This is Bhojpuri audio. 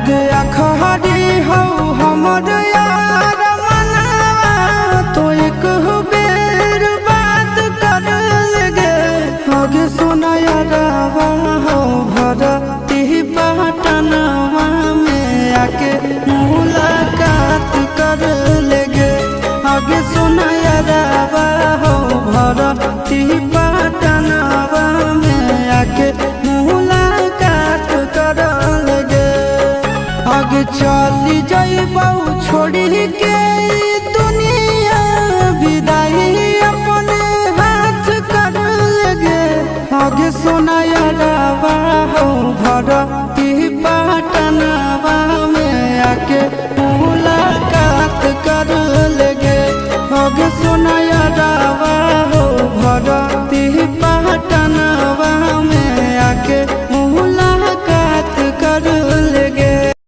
गया खड़ी हो हमर यार मनवा तो एक बेर बात कर लगे आगे सुना यारवा हो भरती पटनवा में आके मुलाकात कर लगे आगे सुना यारवा हो भरती पटनवा में आके मुलाकात कर लगे आगे चली जाइबौ छोड़ी के दुनिया विदाई अपने हाथ कर लगे आगे सोना यारवा हो भरती पटनवा